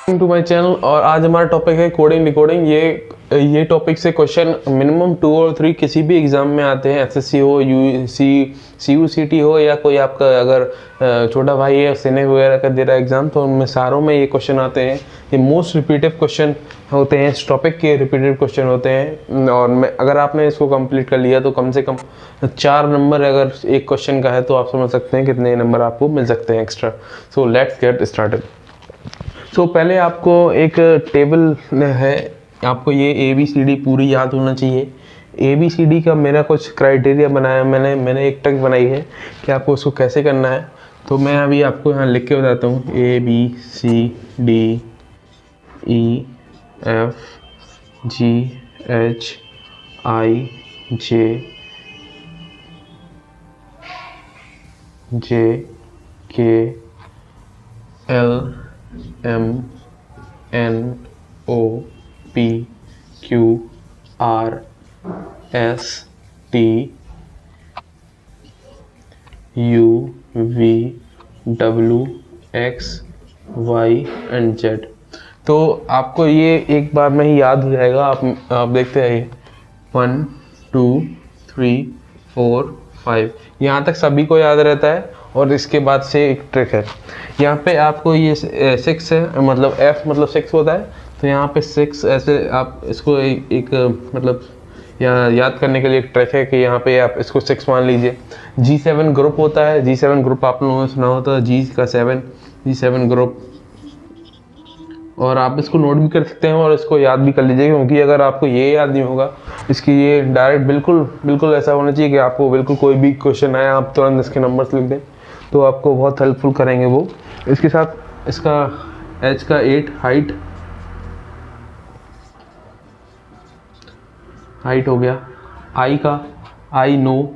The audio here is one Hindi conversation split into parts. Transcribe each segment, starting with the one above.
To my channel. और आज हमारा टॉपिक है कोडिंग डिकोडिंग। ये टॉपिक से क्वेश्चन मिनिमम 2 और 3 किसी भी एग्जाम में आते हैं। एसएससी हो, CUCT हो, या कोई आपका अगर छोटा भाई है सीने वगैरह का दे रहा है एग्जाम, तो उनमें सारों में ये क्वेश्चन आते हैं। ये मोस्ट रिपीटेड क्वेश्चन होते हैं, इस टॉपिक के रिपीटेड क्वेश्चन होते हैं। और अगर आपने इसको कंप्लीट कर लिया तो कम से कम 4 नंबर अगर एक क्वेश्चन का है तो आप समझ सकते हैं कितने नंबर आपको मिल सकते हैं extra. So let's get started. तो पहले आपको एक टेबल है, आपको ये ABCD पूरी याद होना चाहिए। ABCD का मेरा कुछ क्राइटेरिया बनाया मैंने एक ट्रिक बनाई है कि आपको उसको कैसे करना है। तो मैं अभी आपको यहाँ लिख के बताता हूँ। ABCDEFGHIJKLMNOPQRSTUVWXY and Z। तो आपको ये एक बार में ही याद हो जाएगा। आप देखते रहिए 1 2 3 4 5 यहाँ तक सभी को याद रहता है। और इसके बाद से एक ट्रिक है, यहाँ पे आपको ये 6 है, मतलब F मतलब 6 होता है। तो यहाँ पे 6 ऐसे आप इसको एक मतलब यहाँ याद करने के लिए एक ट्रिक है कि यहाँ पे आप इसको 6 मान लीजिए। G7 ग्रुप होता है। G7 ग्रुप आप लोगों ने सुना होता है, G7 ग्रुप। और आप इसको नोट भी कर सकते हैं और इसको याद भी कर लीजिए, क्योंकि अगर आपको ये याद नहीं होगा, इसकी ये डायरेक्ट बिल्कुल ऐसा होना चाहिए कि आपको बिल्कुल कोई भी क्वेश्चन आया आप तुरंत इसके नंबर्स लिख दें, तो आपको बहुत हेल्पफुल करेंगे वो। इसके साथ इसका H का 8 हाइट हो गया। I नो,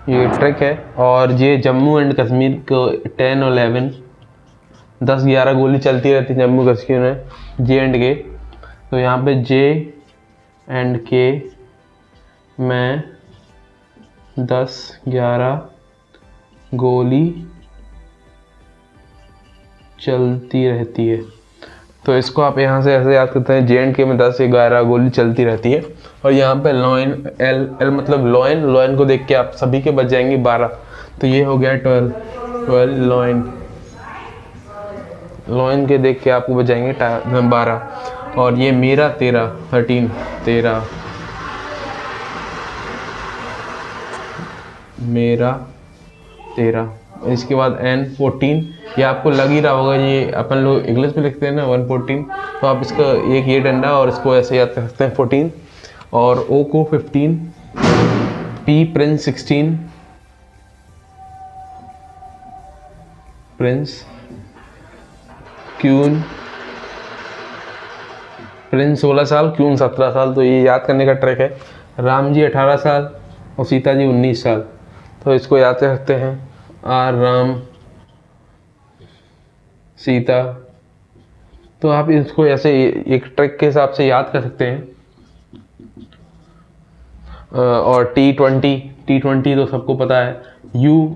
ये ट्रिक है। और ये जम्मू एंड कश्मीर को 10 और 11 10-11 गोली चलती रहती है जम्मू कश्मीर में, J&K। तो यहाँ पे J&K में 10-11 गोली चलती रहती है। तो इसको आप यहाँ से ऐसे याद करते हैं, J&K में 10-11 गोली चलती रहती है। और यहाँ पे लॉइन L मतलब लॉइन को देख के आप सभी के बच जाएंगे 12। तो ये हो गया 12 लॉइन के देख के आपको बच जाएंगे 12। और ये मेरा 13 मेरा 13। इसके बाद N 14, ये आपको लग ही रहा होगा, ये अपन लोग इंग्लिश में लिखते हैं ना 114। तो आप इसका एक ये डंडा और इसको ऐसे याद कर सकते हैं 14। और O को 15, P प्रिंस 16, प्रिंस क्यून प्रिंस 16 साल, क्यून 17 साल। तो ये याद करने का ट्रिक है। राम जी 18 साल और सीता जी 19 साल। तो इसको याद कर सकते हैं, R राम सीता। तो आप इसको ऐसे एक ट्रिक के हिसाब से याद कर सकते हैं। और T20 तो सबको पता है। U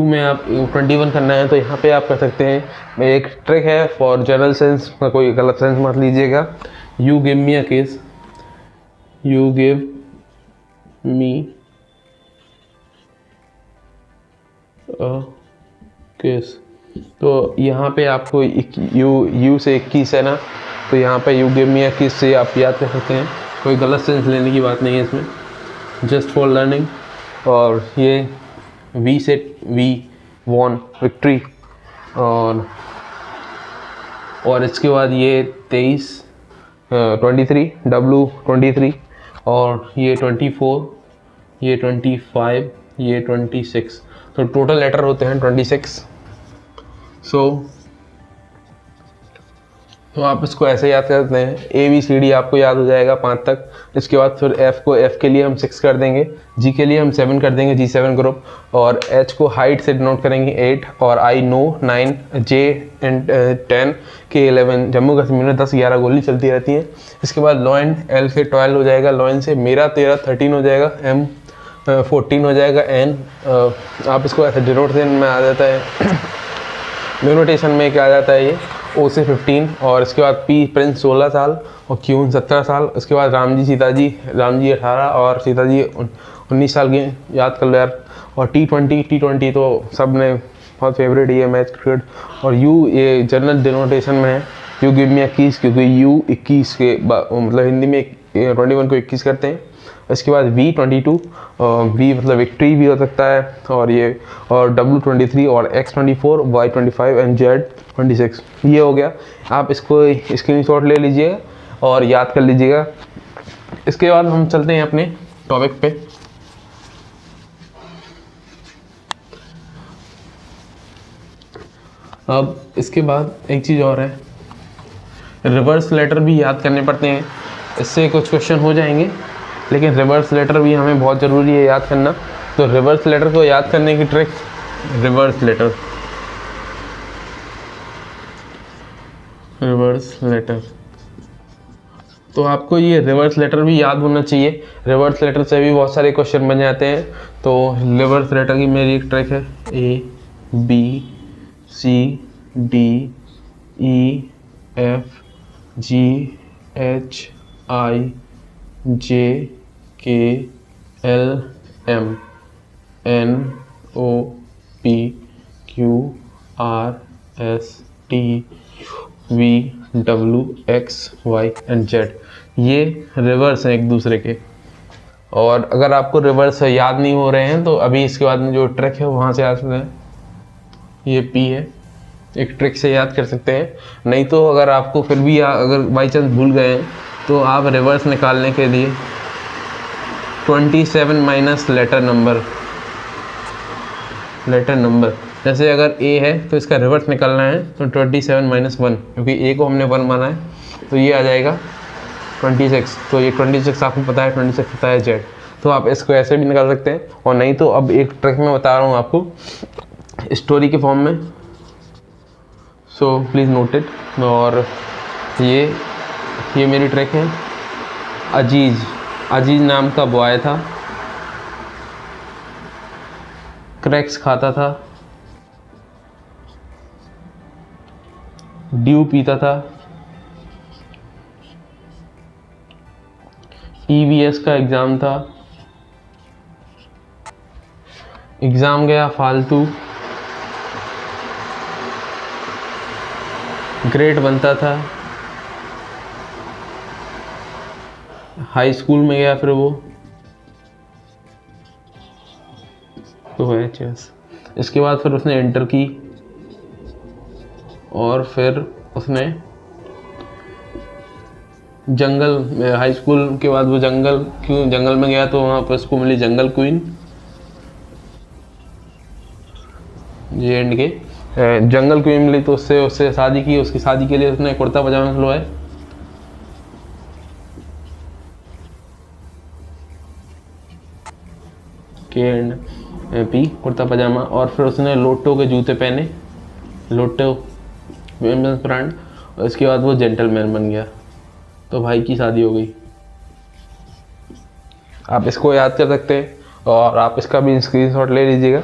में आप 21 करना है, तो यहाँ पे आप कर सकते हैं। एक ट्रिक है फॉर जनरल सेंस, कोई गलत सेंस मत लीजिएगा। You give me a kiss, you give me a kiss। तो यहाँ पे आपको U से 21 है ना, तो यहाँ पे You give me a kiss से आप याद कर सकते हैं। कोई गलत सेंस लेने की बात नहीं है इसमें, जस्ट फॉर लर्निंग। और ये V से वी वॉन विक्ट्री। और इसके बाद ये 23 23 W 23। और ये 24, ये 25, ये 26। तो टोटल लेटर होते हैं 26। तो आप इसको ऐसे याद करते हैं। ABCD आपको याद हो जाएगा 5 तक। इसके बाद फिर F के लिए हम 6 कर देंगे, G के लिए हम 7 कर देंगे, G7 ग्रुप। और H को हाइट से डिनोट करेंगे 8। और I नो 9, J and 10, K 11। Jammu Kashmir में 10-11 गोली चलती रहती है। इसके बाद लॉइन L से 12 हो जाएगा, लॉइन से मेरा 13 हो जाएगा, M 14 हो जाएगा, N आप इसको ऐसे डिनोट से में आ जाता है डिनोटेशन में क्या आ जाता है ये O से 15, और इसके बाद P प्रिंस 16 साल और Q 17 साल। इसके बाद राम जी 18 और सीता जी 19 साल के, याद कर लो यार। और T20 तो सब ने बहुत फेवरेट ये मैच क्रिकेट। और U ये जनरल डिनोटेशन में है, यू गिव मी 21, क्योंकि U 21 के मतलब हिंदी में 21 को 21 करते हैं। इसके बाद V22, V मतलब विक्ट्री भी हो सकता है, और ये और W23 और X24, Y25 एंड Z26 ये हो गया। आप इसको स्क्रीनशॉट ले लीजिएगा और याद कर लीजिएगा। इसके बाद हम चलते हैं अपने टॉपिक पे। अब इसके बाद एक चीज़ और है, रिवर्स लेटर भी याद करने पड़ते हैं। इससे कुछ क्वेश्चन हो जाएंगे, लेकिन रिवर्स लेटर भी हमें बहुत ज़रूरी है याद करना। तो रिवर्स लेटर को याद करने की ट्रिक, रिवर्स लेटर, तो आपको ये रिवर्स लेटर भी याद होना चाहिए। रिवर्स लेटर से भी बहुत सारे क्वेश्चन बन जाते हैं। तो रिवर्स लेटर की मेरी एक ट्रिक है, ABCDEFGHIJKLMNOPQRSTUVWXY एंड Z। ये रिवर्स हैं एक दूसरे के। और अगर आपको रिवर्स याद नहीं हो रहे हैं तो अभी इसके बाद में जो ट्रिक है वहाँ से याद सकते हैं। ये P है, एक ट्रिक से याद कर सकते हैं। नहीं तो अगर आपको फिर भी अगर बाई चांस भूल गए हैं तो आप रिवर्स निकालने के लिए 27 माइनस लेटर नंबर, जैसे अगर A है तो इसका रिवर्स निकालना है तो 27 माइनस 1, क्योंकि A को हमने 1 माना है तो ये आ जाएगा 26। तो ये 26 आपको पता है, 26 पता है Z। तो आप इसको ऐसे भी निकाल सकते हैं। और नहीं तो अब एक ट्रिक मैं बता रहा हूँ आपको स्टोरी के फॉर्म में, सो प्लीज़ नोट इट। और ये मेरी ट्रिक है। अजीज नाम का बॉय था, क्रैक्स खाता था, ड्यू पीता था, EVS का एग्ज़ाम था, एग्ज़ाम गया फालतू, ग्रेड बनता था, हाई स्कूल में गया फिर वो तो है चेस। इसके बाद फिर उसने इंटर की और फिर उसने जंगल, हाई स्कूल के बाद वो जंगल में गया तो वहाँ पर उसको मिली जंगल क्वीन। ये एंड के जंगल क्वीन मिली तो उससे शादी की। उसकी शादी के लिए उसने कुर्ता पजामा सिलवाया। K&P कुर्ता पजामा। और फिर उसने लोटो के जूते पहने, लोटो ब्रांड। और इसके बाद वो जेंटलमैन बन गया, तो भाई की शादी हो गई। आप इसको याद कर सकते हैं और आप इसका भी स्क्रीनशॉट ले लीजिएगा।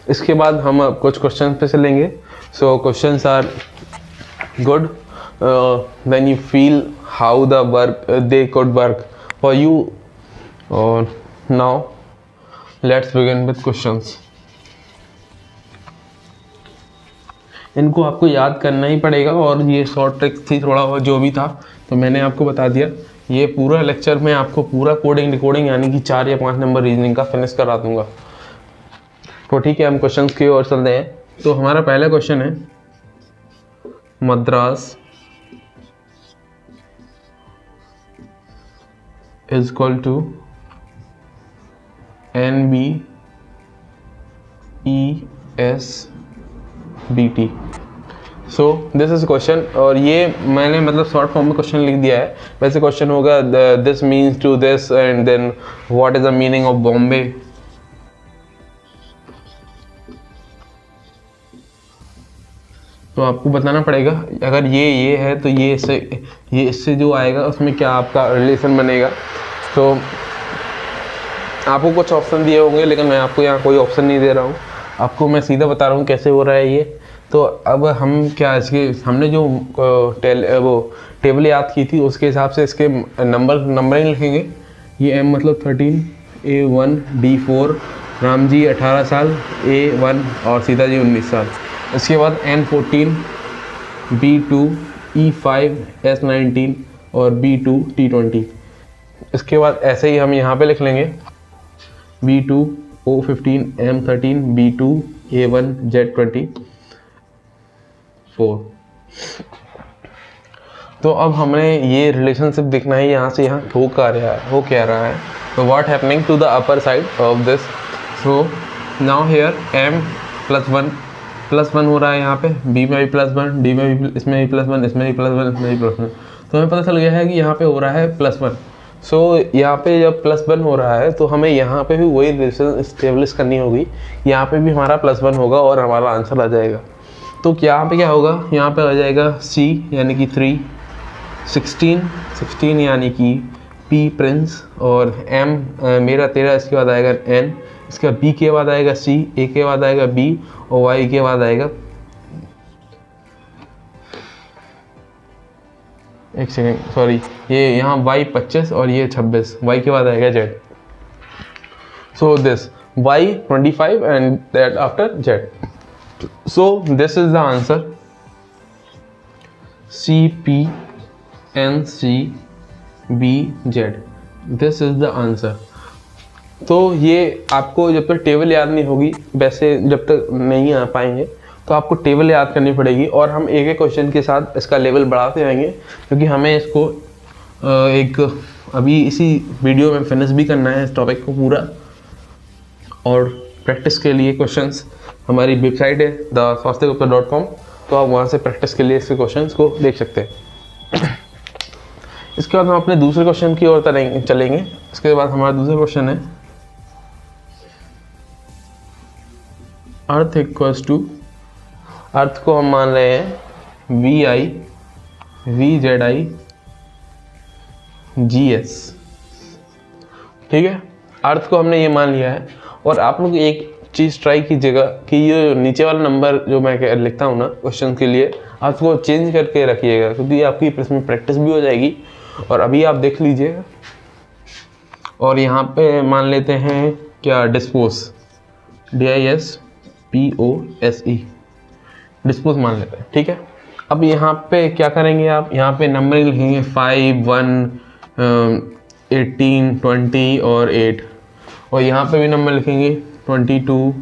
इसके बाद हम कुछ क्वेश्चन पे चलेंगे। So questions are good, then you feel how the work they could work for you. और now let's begin with questions. इनको आपको याद करना ही पड़ेगा और ये शॉर्ट ट्रिक थी, थोड़ा बहुत जो भी था तो मैंने आपको बता दिया। ये पूरा लेक्चर में आपको पूरा कोडिंग रिकॉर्डिंग यानी कि 4 या 5 नंबर रीजनिंग का फिनिश करा दूंगा। तो ठीक है, हम क्वेश्चंस की ओर चलते हैं। तो हमारा पहला क्वेश्चन है, Madras is equal to NBESBT। So this is question. और ये मैंने मतलब शॉर्ट फॉर्म में क्वेश्चन लिख दिया है। वैसे क्वेश्चन होगा this means to this and then what is the meaning of Bombay. तो आपको बताना पड़ेगा अगर ये है तो ये इससे जो आएगा उसमें क्या आपका रिलेशन बनेगा। तो आपको कुछ ऑप्शन दिए होंगे लेकिन मैं आपको यहाँ कोई ऑप्शन नहीं दे रहा हूँ, आपको मैं सीधा बता रहा हूँ कैसे हो रहा है ये। तो अब हम क्या इसके हमने जो वो टेबल याद की थी उसके हिसाब से इसके नंबरिंग लिखेंगे। ये M मतलब 13, A1 D4, राम जी 18 साल A1 और सीता जी 19 साल। इसके बाद N14 B2 E5 S19 और B2 T20। इसके बाद ऐसे ही हम यहाँ पे लिख लेंगे B2 O15 M13 B2 A1 Z24। तो अब हमें ये रिलेशनशिप देखना है यहाँ से यहाँ हो क्या रहा है। तो what happening to the upper side of this. So now here M +1 हो रहा है यहाँ पे, B में भी +1, D में भी, इसमें भी +1, इसमें भी +1, इसमें भी +1। तो हमें पता चल गया है कि यहाँ पे हो रहा है +1। सो यहाँ पे जब +1 हो रहा है तो हमें यहाँ पे भी वही रिलेशन इस्टेब्लिश करनी होगी। यहाँ पे भी हमारा +1 होगा और हमारा आंसर आ जाएगा। तो यहाँ पे क्या होगा, यहाँ पे आ जाएगा C यानी कि 3, 16 यानी कि P प्रिंस, और M मेरा 13, इसके बाद आएगा N, इसका B के बाद आएगा C, A के बाद आएगा B और Y के बाद आएगा, एक सेकेंड सॉरी, ये यहाँ Y 25 और ये 26, Y के बाद आएगा Z। So this Y 25 and that after Z। So this is the answer CPNCBZ। This is the answer. तो ये आपको जब तक टेबल याद नहीं होगी, वैसे जब तक नहीं आ पाएंगे तो आपको टेबल याद करनी पड़ेगी, और हम एक एक क्वेश्चन के साथ इसका लेवल बढ़ाते जाएंगे, क्योंकि हमें इसको एक अभी इसी वीडियो में फिनिश भी करना है इस टॉपिक को पूरा। और प्रैक्टिस के लिए क्वेश्चंस हमारी वेबसाइट है theswastikgupta.com, तो आप वहाँ से प्रैक्टिस के लिए इसके क्वेश्चंस को देख सकते हैं। इसके बाद हम अपने दूसरे क्वेश्चन की ओर चलेंगे। इसके बाद हमारा दूसरा क्वेश्चन है अर्थ इक्वल्स टू, अर्थ को हम मान रहे हैं VI VZI GS, ठीक है। अर्थ को हमने ये मान लिया है, और आप लोग एक चीज़ ट्राई कीजिएगा कि ये नीचे वाला नंबर जो मैं लिखता हूँ ना क्वेश्चन के लिए, आप उसको चेंज करके रखिएगा, क्योंकि आपकी इसमें प्रैक्टिस भी हो जाएगी। और अभी आप देख लीजिएगा, और यहाँ पे मान लेते हैं क्या, डिस्पोज, DISPOSE, डिस्पोज मान लेते हैं, ठीक है। अब यहाँ पे क्या करेंगे आप, यहाँ पे नंबर लिखेंगे 5, 1, 18, 20 और 8, और यहाँ पे भी नंबर लिखेंगे 22,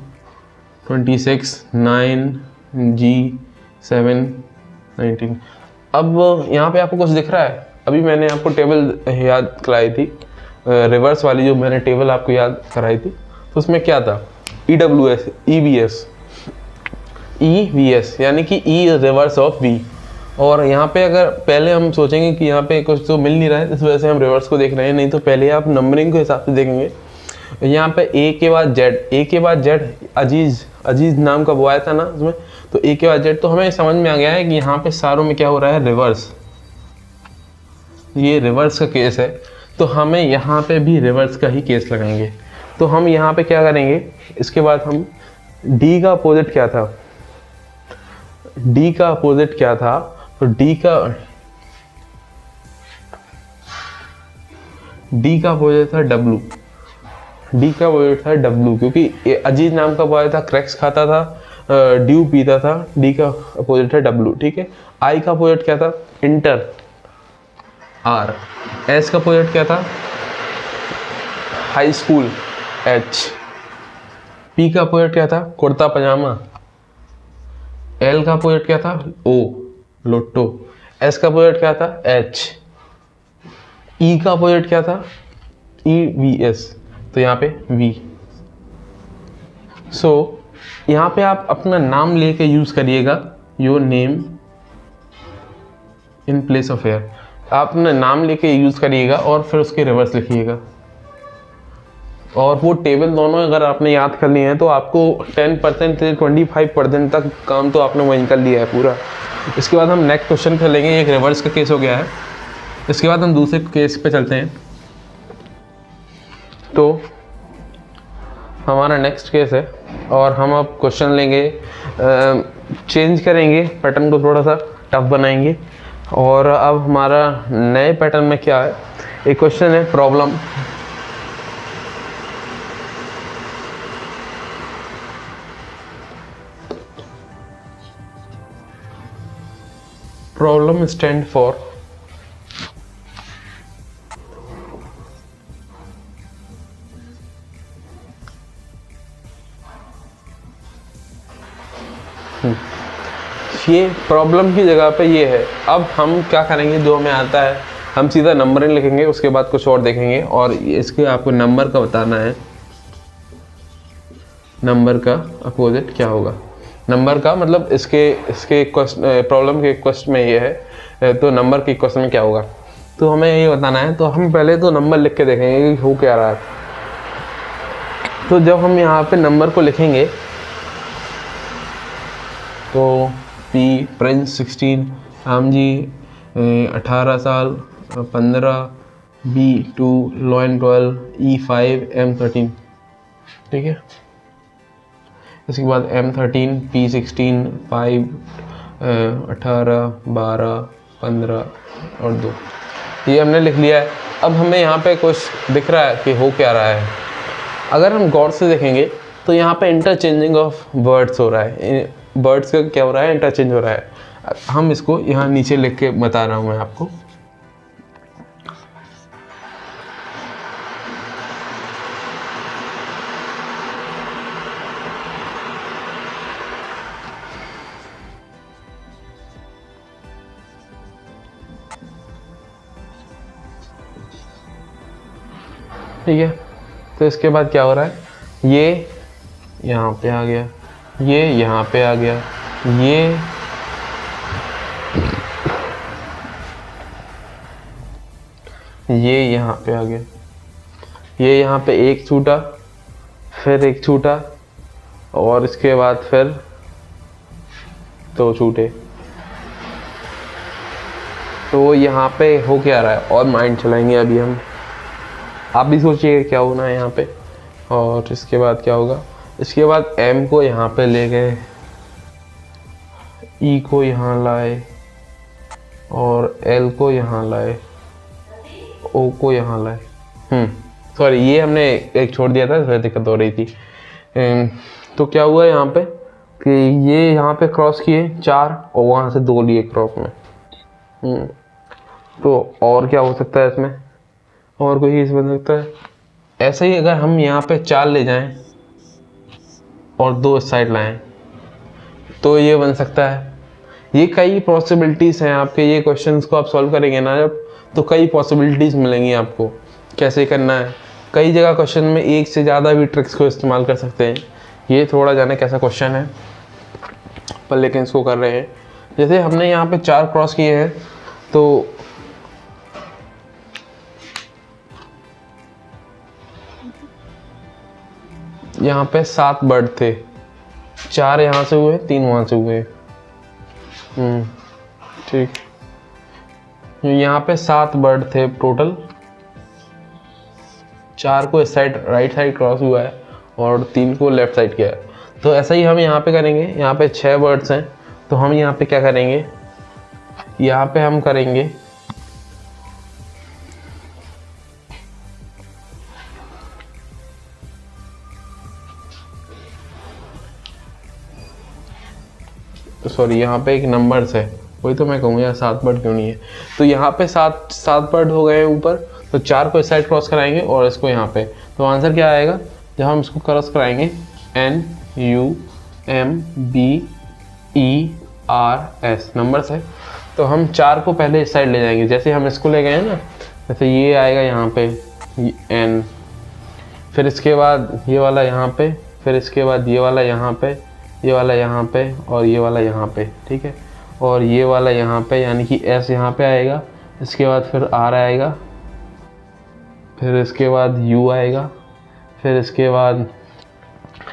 26, 9, G, 7, 19। अब यहाँ पे आपको कुछ दिख रहा है, अभी मैंने आपको टेबल याद कराई थी, रिवर्स वाली जो मैंने टेबल आपको याद कराई थी, तो उसमें क्या था, EVS यानी कि E रिवर्स ऑफ V। और यहाँ पे अगर पहले हम सोचेंगे कि यहाँ पे कुछ तो मिल नहीं रहा है, इस वजह से हम रिवर्स को देख रहे हैं, नहीं तो पहले आप नंबरिंग के हिसाब से देखेंगे। यहाँ पे A के बाद Z, अजीज नाम का वो आया था ना उसमें, तो A के बाद Z, तो हमें समझ में आ गया है कि यहाँ पे सारों में क्या हो रहा है, रिवर्स, ये रिवर्स का केस है, तो हमें यहाँ पे भी रिवर्स का ही केस लगाएंगे। तो हम यहाँ पे क्या करेंगे, इसके बाद हम D का अपोजिट क्या था, D का अपोजिट क्या था, तो D का अपोजिट था W, D का अपोजिट था W, क्योंकि अजीज नाम का बॉय था, क्रैक्स खाता था, ड्यू पीता था, D का अपोजिट है W, ठीक है। I का अपोजिट क्या था, इंटर, R, S का अपोजिट क्या था, हाई स्कूल, H, P का अपोजिट क्या था, कुर्ता पजामा, L का अपोजिट क्या था, O, लोटो, S का अपोजिट क्या था, H, E का अपोजिट क्या था, EVS, तो यहाँ पे V। सो यहाँ पे आप अपना नाम लेके यूज करिएगा, your name in place of here, आप अपना नाम लेके यूज करिएगा और फिर उसके रिवर्स लिखिएगा। और वो टेबल दोनों अगर आपने याद कर लिए हैं तो आपको 10% से 25% तक काम तो आपने वहीं कर लिया है पूरा। इसके बाद हम नेक्स्ट क्वेश्चन खेलेंगे, एक रिवर्स का केस हो गया है। इसके बाद हम दूसरे केस पे चलते हैं। तो हमारा नेक्स्ट केस है और हम अब क्वेश्चन लेंगे, चेंज करेंगे पैटर्न को, थोड़ा सा टफ बनाएंगे। और अब हमारा नए पैटर्न में क्या है, एक क्वेश्चन है प्रॉब्लम। प्रॉब्लम स्टैंड फॉर ये प्रॉब्लम की जगह पे ये है। अब हम क्या करेंगे, जो हमें आता है हम सीधा नंबरिंग लिखेंगे, उसके बाद कुछ और देखेंगे। और इसके आपको नंबर का बताना है, नंबर का अपोजिट क्या होगा। नंबर का मतलब इसके प्रॉब्लम के क्वेश्चन में ये है, तो नंबर के क्वेश्चन में क्या होगा, तो हमें ये बताना है। तो हम पहले तो नंबर लिख के देखेंगे कि हो क्या रहा है। तो जब हम यहाँ पे नंबर को लिखेंगे तो P प्रिंस 16, राम जी 18 साल 15, B 2, लॉयन 12, E 5, M 13, ठीक है। इसके बाद M 13, P 16, 5, 18, 12, 15 और 2, ये हमने लिख लिया है। अब हमें यहाँ पे कुछ दिख रहा है कि हो क्या रहा है। अगर हम गौर से देखेंगे तो यहाँ पे इंटरचेंजिंग ऑफ वर्ड्स हो रहा है, वर्ड्स का क्या हो रहा है, इंटरचेंज हो रहा है। हम इसको यहाँ नीचे लिख के बता रहा हूँ मैं आपको। ठीक है, तो इसके बाद क्या हो रहा है, ये यहाँ पे आ गया, ये यहाँ पे आ गया, ये यहाँ पे आ गया, ये यहाँ पे एक छूटा, फिर एक छूटा, और इसके बाद फिर दो छूटे। तो यहाँ पे हो क्या रहा है, और माइंड चलाएंगे अभी हम। आप भी सोचिए क्या होना है यहाँ पे। और इसके बाद क्या होगा, इसके बाद M को यहाँ पे ले गए, E को यहाँ लाए, और L को यहाँ लाए, O को यहाँ लाए। सॉरी, ये हमने एक छोड़ दिया था, इसमें दिक्कत हो रही थी। तो क्या हुआ यहाँ पे कि ये यहाँ पे क्रॉस किए 4 और वहाँ से 2 लिए क्रॉस में। तो और क्या हो सकता है इसमें, और कोई चीज़ बन सकता है। ऐसे ही अगर हम यहाँ पे 4 ले जाएं और 2 इस साइड लाएं तो ये बन सकता है। ये कई पॉसिबिलिटीज़ हैं आपके, ये क्वेश्चंस को आप सॉल्व करेंगे ना जब, तो कई पॉसिबिलिटीज़ मिलेंगी आपको कैसे करना है। कई जगह क्वेश्चन में एक से ज़्यादा भी ट्रिक्स को इस्तेमाल कर सकते हैं। ये थोड़ा जाने कैसा क्वेश्चन है, पर लेकिन इसको कर रहे हैं। जैसे हमने यहाँ पे 4 क्रॉस किए हैं, तो यहाँ पे 7 बर्ड थे, 4 यहाँ से हुए, 3 वहाँ से हुए। ठीक, यहाँ पे 7 बर्ड थे टोटल, 4 को इस साइड राइट साइड क्रॉस हुआ है और 3 को लेफ्ट साइड किया है। तो ऐसा ही हम यहाँ पे करेंगे। यहाँ पे 6 बर्ड्स हैं, तो हम यहाँ पे क्या करेंगे, यहाँ पे हम करेंगे सॉरी, यहाँ पे एक नंबर्स है, वही तो मैं कहूँगा यार 7 बर्ड क्यों नहीं है। तो यहाँ पे 7 बर्ड हो गए ऊपर, तो 4 को इस साइड क्रॉस कराएंगे और इसको यहाँ पे। तो आंसर क्या आएगा, जब हम इसको क्रॉस कराएंगे N U M B E R S numbers है, तो हम 4 को पहले इस साइड ले जाएंगे। जैसे हम इसको ले गए हैं ना, जैसे ये आएगा यहाँ पे N, फिर इसके बाद ये वाला यहाँ पे, फिर इसके बाद ये वाला यहाँ पे, ये वाला यहाँ पे, और ये वाला यहाँ पे, ठीक है। और ये वाला यहाँ पे, यानी कि S यहाँ पे आएगा, इसके बाद फिर R आएगा, फिर इसके बाद U आएगा, फिर इसके बाद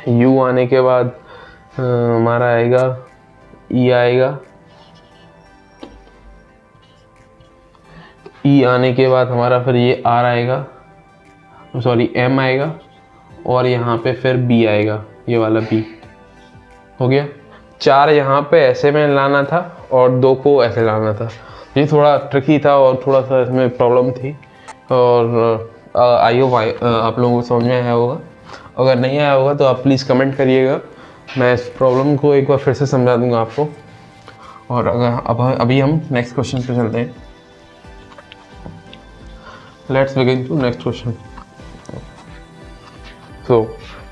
U आने के बाद हमारा आएगा E आएगा, E आने के बाद हमारा फिर ये R आएगा, सॉरी M आएगा, और यहाँ पे फिर b आएगा, ये वाला b हो गया। 4 यहाँ पे ऐसे में लाना था और 2 को ऐसे लाना था। ये थोड़ा ट्रिकी था और थोड़ा सा इसमें प्रॉब्लम थी, और आई होप आप लोगों को समझ में आया होगा। अगर नहीं आया होगा तो आप प्लीज़ कमेंट करिएगा, मैं इस प्रॉब्लम को एक बार फिर से समझा दूंगा आपको। और अगर अभी हम नेक्स्ट क्वेश्चन पे चलते हैं। Let's begin to next question. तो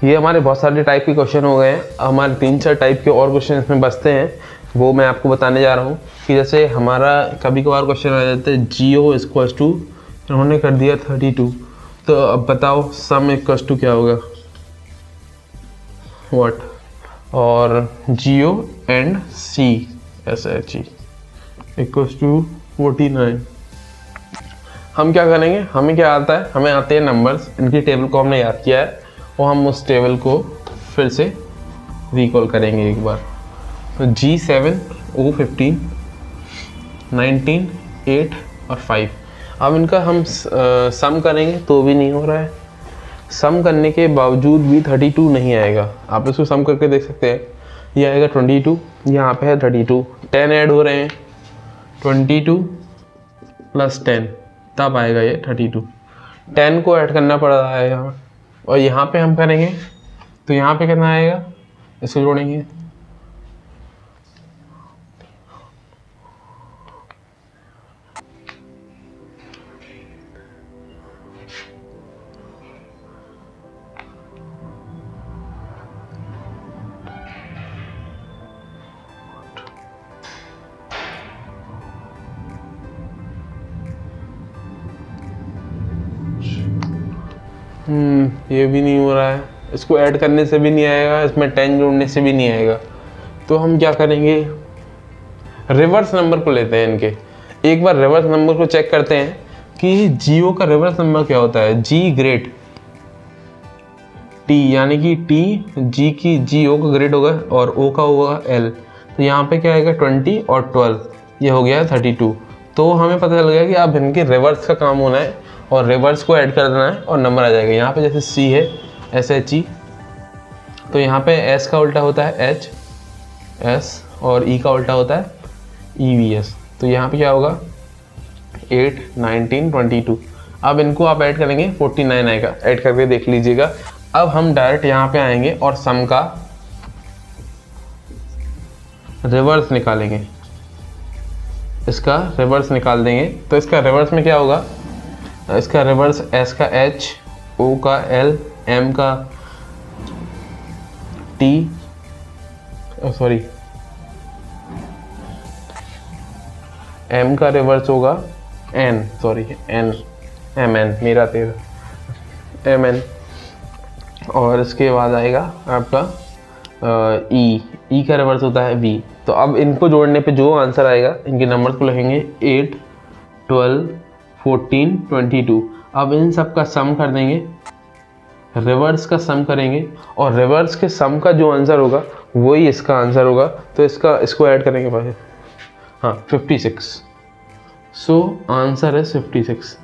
ये हमारे बहुत सारे टाइप के क्वेश्चन हो गए हैं। हमारे 3-4 टाइप के और क्वेश्चन इसमें बचते हैं, वो मैं आपको बताने जा रहा हूँ। कि जैसे हमारा कभी कभार क्वेश्चन आ जाता है जीओ इक्वल्स टू, उन्होंने कर दिया 32, तो अब बताओ सम इक्वल्स टू क्या होगा, व्हाट। और GO and C S H E equals to 49। हम क्या करेंगे, हमें क्या आता है, हमें आते हैं नंबर्स, इनकी टेबल को हमने याद किया है और हम उस टेबल को फिर से रिकॉल करेंगे एक बार। तो G7 O15 19 8 और 5। अब इनका हम सम करेंगे तो भी नहीं हो रहा है, सम करने के बावजूद भी 32 नहीं आएगा। आप इसको सम करके देख सकते हैं, ये आएगा 22, यहाँ पे है 32, 10 ऐड हो रहे हैं, 22 + 10 तब आएगा ये 32। 10 को ऐड करना पड़ रहा है यहाँ, और यहाँ पे हम करेंगे तो यहाँ पे कितना आएगा, इसको जोड़ेंगे ये भी नहीं हो रहा है, इसको ऐड करने से भी नहीं आएगा, इसमें 10 जोड़ने से भी नहीं आएगा। तो हम क्या करेंगे, रिवर्स नंबर को लेते हैं इनके। एक बार रिवर्स नंबर को चेक करते हैं कि जीओ का रिवर्स नंबर क्या होता है, जी ग्रेट टी, यानी कि टी जी की जी ओ का ग्रेट होगा और ओ का होगा एल। तो यहाँ पे क्या आएगा 20 और 12, ये हो गया 32। तो हमें पता चल गया कि अब इनके रिवर्स का काम होना है और रिवर्स को ऐड कर देना है और नंबर आ जाएगा। यहाँ पे जैसे सी है SHE, तो यहाँ पे S का उल्टा होता है HS और E का उल्टा होता है EVS। तो यहाँ पे क्या होगा 8 19 22। अब इनको आप ऐड करेंगे 49 आएगा, ऐड करके देख लीजिएगा। अब हम डायरेक्ट यहाँ पे आएंगे और सम का रिवर्स निकालेंगे, इसका रिवर्स निकाल देंगे। तो इसका रिवर्स में क्या होगा, इसका रिवर्स S का H, O का L, M का T, सॉरी M का रिवर्स होगा N, सॉरी N, MN, मेरा तेरा MN। और इसके बाद आएगा आपका E का रिवर्स होता है V। तो अब इनको जोड़ने पे जो आंसर आएगा, इनके नंबर्स को लिखेंगे 8 12 14 22। अब इन सब का सम कर देंगे, रिवर्स का सम करेंगे और रिवर्स के सम का जो आंसर होगा वही इसका आंसर होगा। तो इसको ऐड करेंगे भाई, हाँ 56। सो आंसर है 56।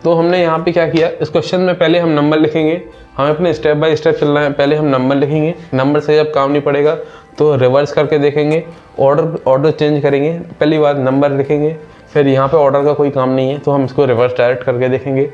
तो हमने यहाँ पे क्या किया, इस क्वेश्चन में पहले हम नंबर लिखेंगे, हमें अपने स्टेप बाय स्टेप चलना है। पहले हम नंबर लिखेंगे, नंबर से जब काम नहीं पड़ेगा तो रिवर्स करके देखेंगे, ऑर्डर चेंज करेंगे। पहली बार नंबर लिखेंगे, फिर यहाँ पे ऑर्डर का कोई काम नहीं है तो हम इसको रिवर्स डायरेक्ट करके देखेंगे,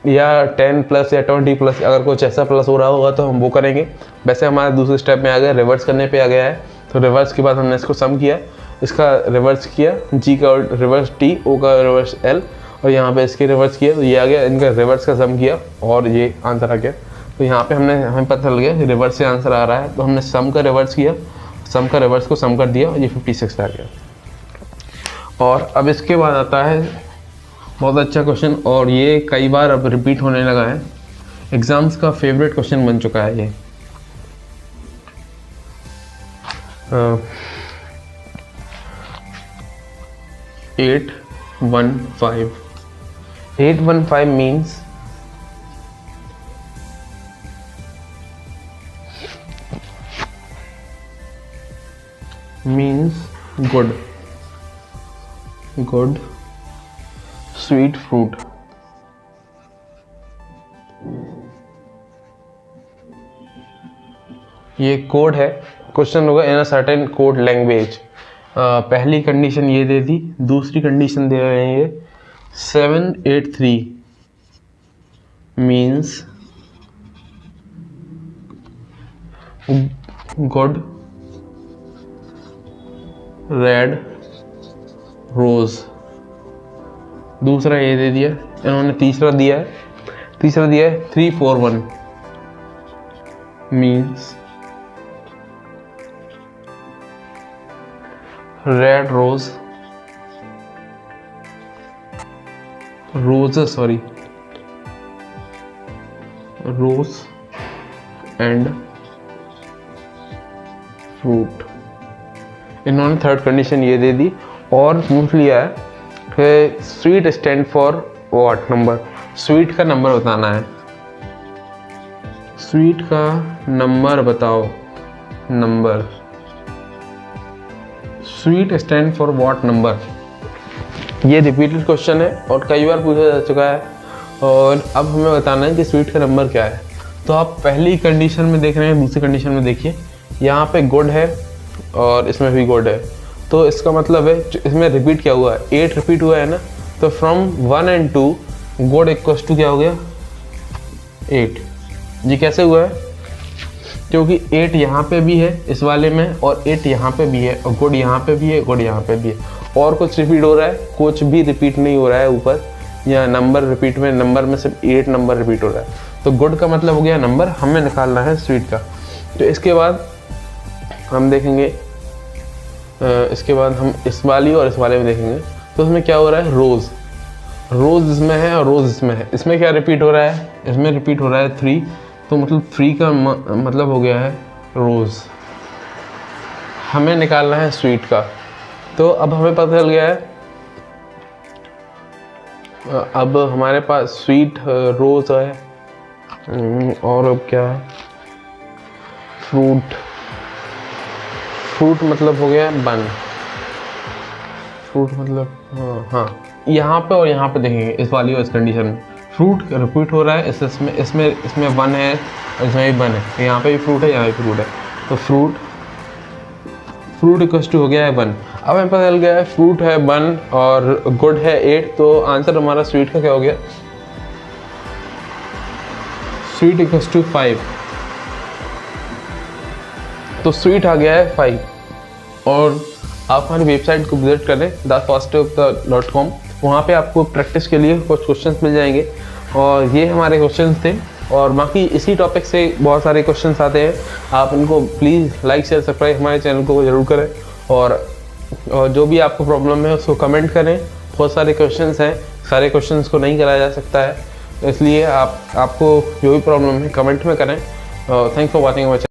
या 10 प्लस या 20 प्लस अगर कुछ ऐसा प्लस हो रहा होगा तो हम वो करेंगे। वैसे हमारा दूसरे स्टेप में आ गया, रिवर्स करने पे आ गया है। तो रिवर्स के बाद हमने इसको सम किया, इसका रिवर्स किया, जी का रिवर्स टी, ओ का रिवर्स एल, और यहाँ पे इसके रिवर्स किया तो ये आ गया, इनका रिवर्स का सम किया और ये आंसर आ गया। तो यहाँ पे हमें पता चल गया कि रिवर्स से आंसर आ रहा है, तो हमने सम का रिवर्स किया, सम का रिवर्स को सम कर दिया और ये 56 आ गया। और अब इसके बाद आता है बहुत अच्छा क्वेश्चन, और ये कई बार अब रिपीट होने लगा है, एग्जाम्स का फेवरेट क्वेश्चन बन चुका है ये। 815 means good sweet fruit। ये कोड है, क्वेश्चन होगा इन अ सर्टेन कोड लैंग्वेज। पहली कंडीशन ये दे दी, दूसरी कंडीशन दे रहे हैं ये 783 मीन्स गुड रेड रोज। दूसरा ये दे दिया इन्होंने, तीसरा दिया है 341 means red rose and fruit. इन्होंने थर्ड कंडीशन ये दे दी और पूछ लिया है कि sweet stand for what number. Sweet का नंबर बताना है, स्वीट का नंबर बताओ, number. Sweet stand for what number. ये रिपीटेड क्वेश्चन है और कई बार पूछा जा चुका है और अब हमें बताना है कि स्वीट का नंबर क्या है। तो आप पहली कंडीशन में देख रहे हैं, दूसरी कंडीशन में देखिए, यहाँ पे गुड है और इसमें भी गुड है, तो इसका मतलब है इसमें रिपीट क्या हुआ है, 8 रिपीट हुआ है ना, तो from 1 and 2 good equals to क्या हो गया 8। ये कैसे हुआ है, क्योंकि 8 यहाँ पे भी है इस वाले में और 8 यहाँ पे भी है और गुड यहाँ पे भी है, गुड यहाँ पे भी है, और कुछ रिपीट हो रहा है, कुछ भी रिपीट नहीं हो रहा है ऊपर, या नंबर रिपीट में, नंबर में सिर्फ 8 नंबर रिपीट हो रहा है। तो गुड का मतलब हो गया नंबर, हमें निकालना है स्वीट का। तो इसके बाद हम देखेंगे, इसके बाद हम इस वाली और इस वाले में देखेंगे, तो उसमें क्या हो रहा है, रोज़ इसमें है और रोज़ इसमें है। इसमें क्या रिपीट हो रहा है, इसमें रिपीट हो रहा है 3, तो मतलब 3 का मतलब हो गया है रोज़। हमें निकालना है स्वीट का। तो अब हमें पता चल गया है, अब हमारे पास स्वीट रोज़ है और अब क्या है, फ्रूट मतलब हो गया बन। फ्रूट मतलब हाँ यहाँ पे और यहाँ पे देखेंगे, इस वाली और इस कंडीशन में फ्रूट रिपीट हो रहा है, इसमें वन है और इसमें भी वन है, यहाँ पे भी फ्रूट है, यहाँ भी फ्रूट है, तो फ्रूट इक्वल्स टू हो गया है 1। अब हमें पता चल गया है फ्रूट है 1 और गुड है 8, तो आंसर हमारा स्वीट का क्या हो गया, स्वीट इक्वल्स टू 5। तो स्वीट आ गया है 5। और आप हमारी वेबसाइट को विजिट करें thefastofthe.com, वहाँ पे आपको प्रैक्टिस के लिए कुछ क्वेश्चंस मिल जाएंगे और ये हमारे क्वेश्चंस थे और बाकी इसी टॉपिक से बहुत सारे क्वेश्चंस आते हैं। आप इनको प्लीज़ लाइक शेयर सब्सक्राइब हमारे चैनल को ज़रूर करें और जो भी आपको प्रॉब्लम है उसको कमेंट करें। बहुत सारे क्वेश्चंस हैं, सारे क्वेश्चंस को नहीं कराया जा सकता है, इसलिए आपको जो भी प्रॉब्लम है कमेंट में करें। Thanks for watching.